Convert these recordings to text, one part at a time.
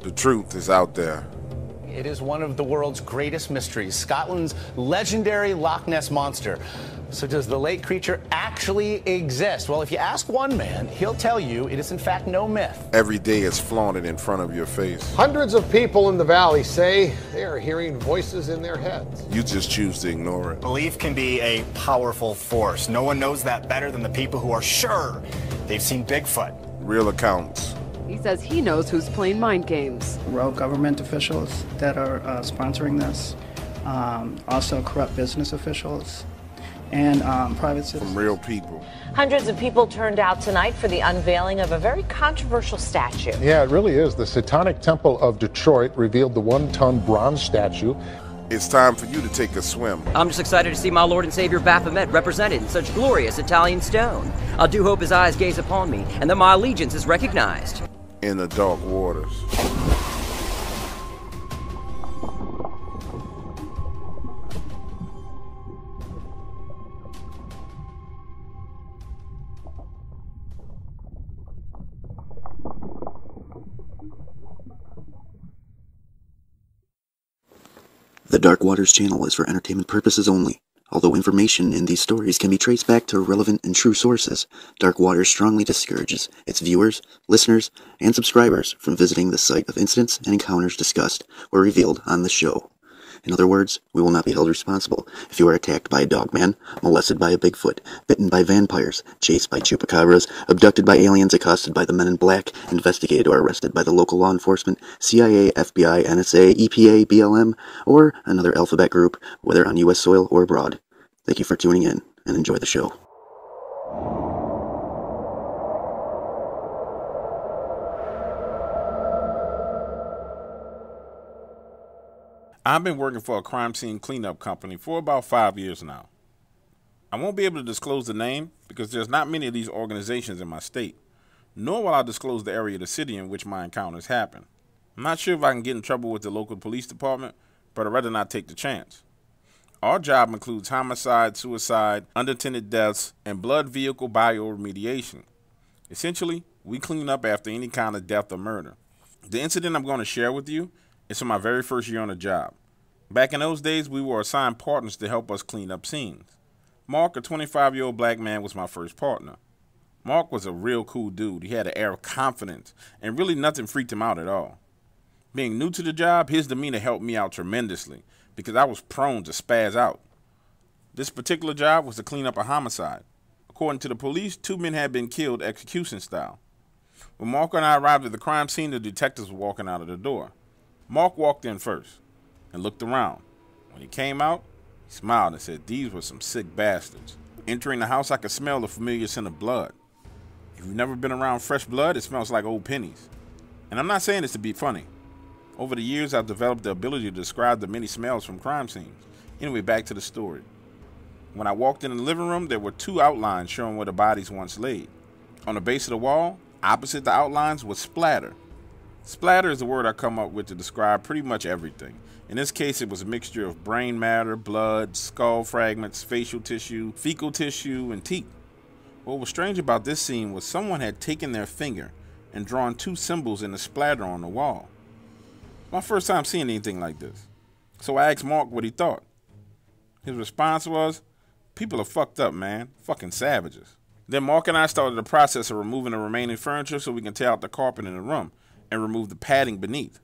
The truth is out there. It is one of the world's greatest mysteries, Scotland's legendary Loch Ness Monster. So does the lake creature actually exist? Well, if you ask one man, he'll tell you it is in fact no myth. Every day it's flaunted in front of your face. Hundreds of people in the valley say they are hearing voices in their heads. You just choose to ignore it. Belief can be a powerful force. No one knows that better than the people who are sure they've seen Bigfoot. Real accounts. He says he knows who's playing mind games. Rogue government officials that are sponsoring this, also corrupt business officials, and private citizens. From real people. Hundreds of people turned out tonight for the unveiling of a very controversial statue. Yeah, it really is. The Satanic Temple of Detroit revealed the 1-ton bronze statue. It's time for you to take a swim. I'm just excited to see my Lord and Savior Baphomet represented in such glorious Italian stone. I do hope his eyes gaze upon me, and that my allegiance is recognized. In the dark waters. The Dark Waters channel is for entertainment purposes only. Although information in these stories can be traced back to relevant and true sources, Dark Waters strongly discourages its viewers, listeners, and subscribers from visiting the site of incidents and encounters discussed or revealed on the show. In other words, we will not be held responsible if you are attacked by a dogman, molested by a Bigfoot, bitten by vampires, chased by chupacabras, abducted by aliens, accosted by the Men in Black, investigated or arrested by the local law enforcement, CIA, FBI, NSA, EPA, BLM, or another alphabet group, whether on U.S. soil or abroad. Thank you for tuning in, and enjoy the show. I've been working for a crime scene cleanup company for about 5 years now. I won't be able to disclose the name because there's not many of these organizations in my state, nor will I disclose the area of the city in which my encounters happen. I'm not sure if I can get in trouble with the local police department, but I'd rather not take the chance. Our job includes homicide, suicide, unattended deaths, and blood vehicle bioremediation. Essentially, we clean up after any kind of death or murder. The incident I'm going to share with you is from my very first year on the job. Back in those days, we were assigned partners to help us clean up scenes. Mark, a 25-year-old black man, was my first partner. Mark was a real cool dude. He had an air of confidence, and really nothing freaked him out at all. Being new to the job, his demeanor helped me out tremendously because I was prone to spaz out. This particular job was to clean up a homicide. According to the police, 2 men had been killed execution style. When Mark and I arrived at the crime scene, the detectives were walking out of the door. Mark walked in first and looked around. When he came out, he smiled and said, "These were some sick bastards." Entering the house, I could smell the familiar scent of blood. If you've never been around fresh blood, it smells like old pennies. And I'm not saying this to be funny. Over the years, I've developed the ability to describe the many smells from crime scenes. Anyway, back to the story. When I walked in the living room, there were 2 outlines showing where the bodies once laid. On the base of the wall, opposite the outlines, was splatter. Splatter is the word I come up with to describe pretty much everything. In this case, it was a mixture of brain matter, blood, skull fragments, facial tissue, fecal tissue, and teeth. What was strange about this scene was someone had taken their finger and drawn 2 symbols in the splatter on the wall. My first time seeing anything like this. So I asked Mark what he thought. His response was, "People are fucked up, man. Fucking savages." Then Mark and I started the process of removing the remaining furniture so we can tear out the carpet in the room and remove the padding beneath.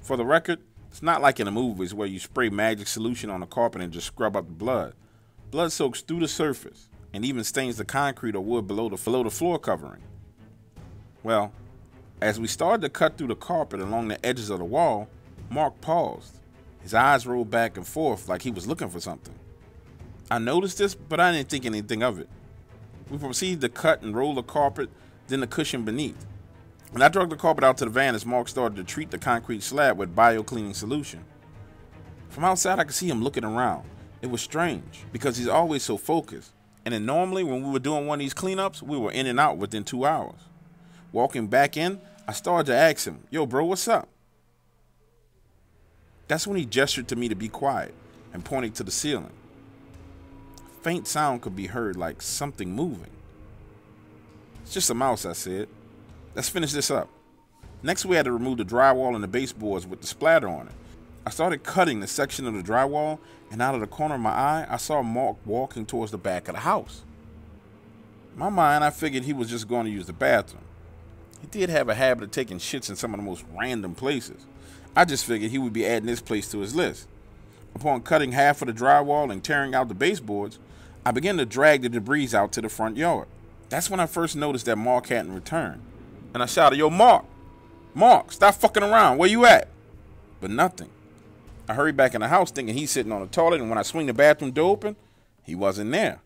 For the record, it's not like in the movies where you spray magic solution on the carpet and just scrub up the blood. Blood soaks through the surface and even stains the concrete or wood below the floor covering. Well, as we started to cut through the carpet along the edges of the wall, Mark paused. His eyes rolled back and forth like he was looking for something. I noticed this, but I didn't think anything of it. We proceeded to cut and roll the carpet, then the cushion beneath. And I dragged the carpet out to the van as Mark started to treat the concrete slab with bio-cleaning solution. From outside, I could see him looking around. It was strange because he's always so focused. And then normally when we were doing one of these cleanups, we were in and out within 2 hours. Walking back in, I started to ask him, "Yo, bro, what's up?" That's when he gestured to me to be quiet and pointed to the ceiling. A faint sound could be heard like something moving. "It's just a mouse," I said. "Let's finish this up." Next, we had to remove the drywall and the baseboards with the splatter on it. I started cutting the section of the drywall, and out of the corner of my eye, I saw Mark walking towards the back of the house. In my mind, I figured he was just going to use the bathroom. He did have a habit of taking shits in some of the most random places. I just figured he would be adding this place to his list. Upon cutting half of the drywall and tearing out the baseboards, I began to drag the debris out to the front yard. That's when I first noticed that Mark hadn't returned. And I shouted, "Yo, Mark! Mark, stop fucking around. Where you at?" But nothing. I hurried back in the house thinking he's sitting on the toilet, and when I swing the bathroom door open, he wasn't there.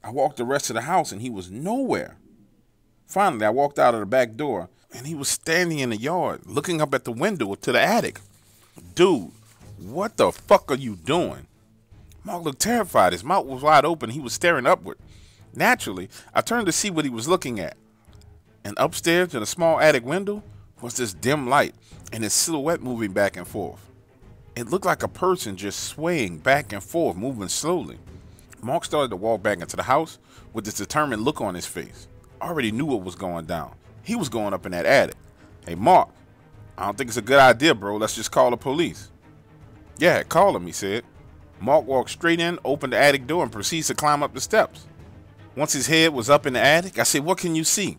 I walked the rest of the house, and he was nowhere. Finally, I walked out of the back door, and he was standing in the yard, looking up at the window to the attic. Dude, what the fuck are you doing? Mark looked terrified. His mouth was wide open. He was staring upward. Naturally, I turned to see what he was looking at. And upstairs in a small attic window was this dim light and his silhouette moving back and forth. It looked like a person just swaying back and forth, moving slowly. Mark started to walk back into the house with this determined look on his face. I already knew what was going down. He was going up in that attic. "Hey, Mark, I don't think it's a good idea, bro. Let's just call the police." "Yeah, call him," he said. Mark walked straight in, opened the attic door, and proceeds to climb up the steps. Once his head was up in the attic, I said, "What can you see?"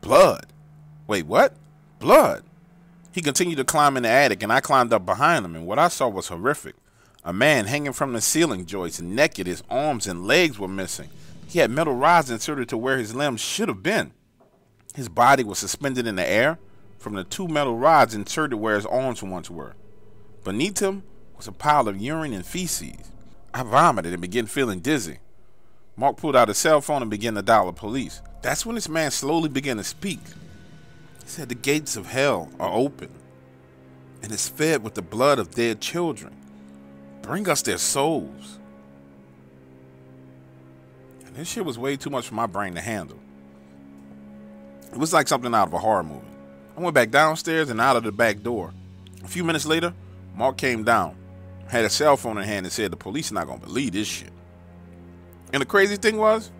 "Blood." "Wait, what?" "Blood." He continued to climb in the attic, and I climbed up behind him, and what I saw was horrific. A man hanging from the ceiling joists, naked, his arms and legs were missing. He had metal rods inserted to where his limbs should have been. His body was suspended in the air from the 2 metal rods inserted where his arms once were. Beneath him was a pile of urine and feces. I vomited and began feeling dizzy. Mark pulled out his cell phone and began to dial the police. That's when this man slowly began to speak. He said, "The gates of hell are open, and it's fed with the blood of dead children. Bring us their souls." And this shit was way too much for my brain to handle. It was like something out of a horror movie. I went back downstairs and out of the back door. A few minutes later, Mark came down, had a cell phone in hand, and said, "The police are not going to believe this shit." And the crazy thing was,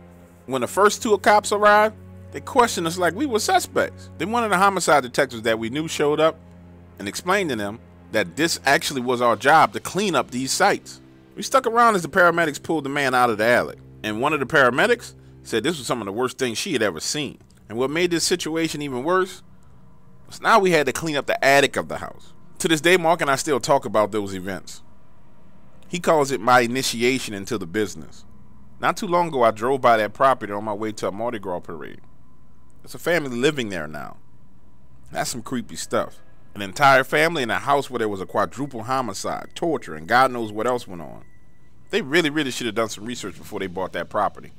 when the first 2 cops arrived, they questioned us like we were suspects. Then one of the homicide detectives that we knew showed up and explained to them that this actually was our job to clean up these sites. We stuck around as the paramedics pulled the man out of the attic. And one of the paramedics said this was some of the worst things she had ever seen. And what made this situation even worse was now we had to clean up the attic of the house. To this day, Mark and I still talk about those events. He calls it my initiation into the business. Not too long ago, I drove by that property on my way to a Mardi Gras parade. There's a family living there now. That's some creepy stuff. An entire family in a house where there was a quadruple homicide, torture, and God knows what else went on. They really should have done some research before they bought that property.